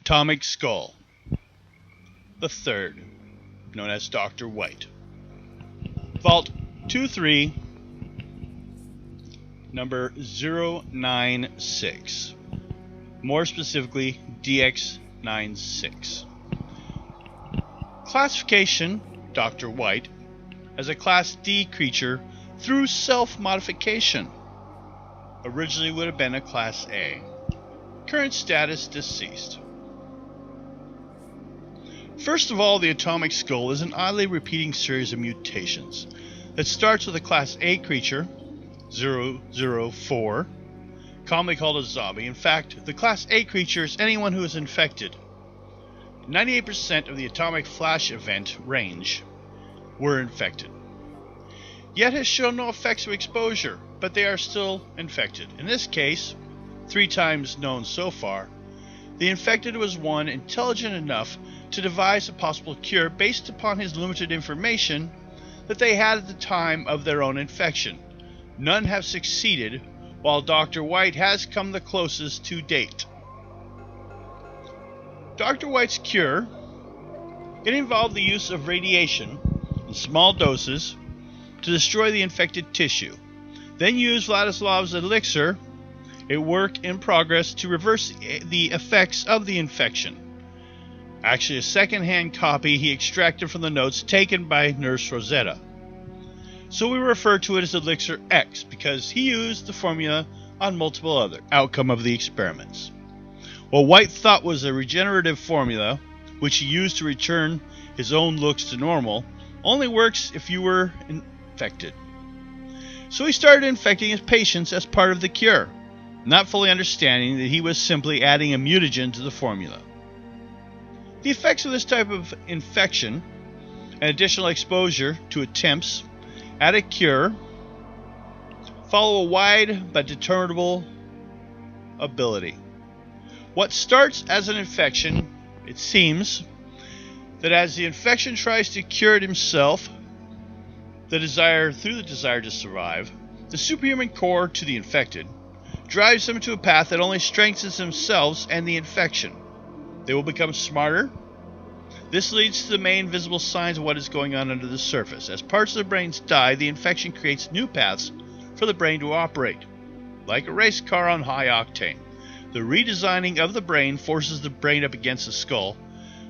Atomic Skull. The third, known as Dr. White. Vault 23, number 096. More specifically, DX96. Classification: Dr. White as a Class D creature through self-modification. Originally would have been a Class A. Current status: deceased. First of all, the Atomic Skull is an oddly repeating series of mutations that starts with a Class A creature, 004, commonly called a zombie. In fact, the Class A creature is anyone who is infected. 98% of the Atomic Flash event range were infected, yet has shown no effects of exposure, but they are still infected. In this case, 3 times known so far, the infected was one intelligent enough to devise a possible cure based upon his limited information that they had at the time of their own infection. None have succeeded, while Dr. White has come the closest to date. Dr. White's cure, it involved the use of radiation in small doses to destroy the infected tissue. Then use Vladislav's elixir, a work in progress, to reverse the effects of the infection. Actually, a second-hand copy he extracted from the notes taken by Nurse Rosetta. So we refer to it as Elixir X because he used the formula on multiple other outcome of the experiments. What White thought was a regenerative formula, which he used to return his own looks to normal, only works if you were infected. So he started infecting his patients as part of the cure, not fully understanding that he was simply adding a mutagen to the formula. The effects of this type of infection and additional exposure to attempts at a cure follow a wide but determinable ability. What starts as an infection, it seems that as the infection tries to cure it himself, through the desire to survive, the superhuman core to the infected drives them to a path that only strengthens themselves and the infection. They will become smarter. This leads to the main visible signs of what is going on under the surface. As parts of the brains die, the infection creates new paths for the brain to operate. Like a race car on high octane, the redesigning of the brain forces the brain up against the skull,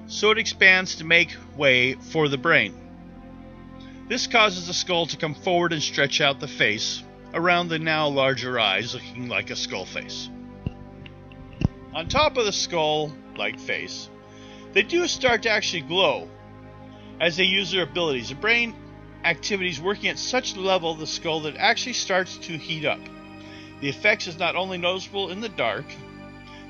so it expands to make way for the brain. This causes the skull to come forward and stretch out the face around the now larger eyes, looking like a skull face. On top of the skull-like face, they do start to actually glow as they use their abilities. The brain activities working at such a level of the skull that it actually starts to heat up. The effects is not only noticeable in the dark.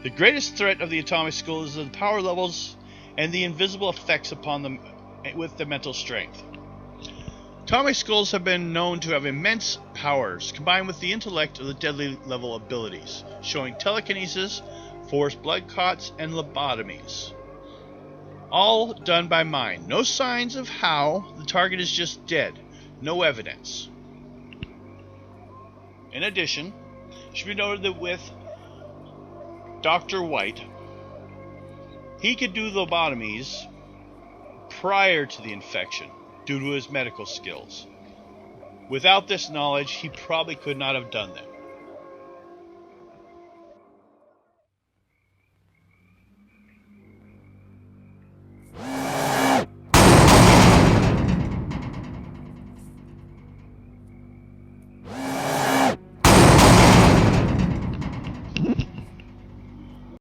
The greatest threat of the Atomic Skull is the power levels and the invisible effects upon them with the mental strength. Atomic Skulls have been known to have immense powers combined with the intellect of the deadly level abilities, showing telekinesis, forced blood clots, and lobotomies. All done by mind. No signs of how. The target is just dead. No evidence. In addition, it should be noted that with Dr. White, he could do lobotomies prior to the infection due to his medical skills. Without this knowledge, he probably could not have done them.